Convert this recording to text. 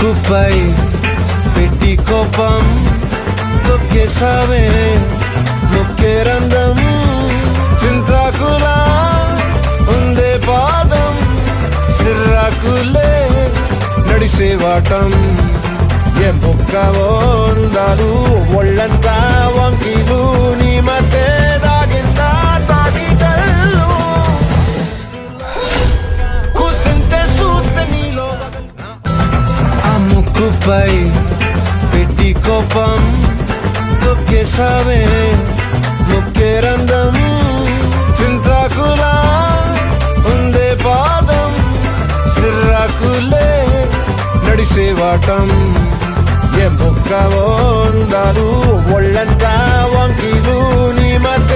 ముక్కుపై పెట్టి కోపం తొక్కేసావే ముక్కే రంధ్రం చింతాకులా ఉందే పాదం సిర్రాకులే నడిసేవాటం ఏ ముక్కవో ఉందాలు ఒళ్ళంతా వంకీలు నీ మధ్య దాగిందా తాగిదల్లు కూసింతే సూత్తే నీలో ఆ ముక్కుపై పెట్టి కోపం తొక్కేసావే ముక్కే రంధ్రం చింతాకులా ఉందే పాదం సిర్రాకులే నడిసేవాటం ఏ ముక్కవో ఉందాలు ఒళ్ళంతా వంకీలు నీ మధ్య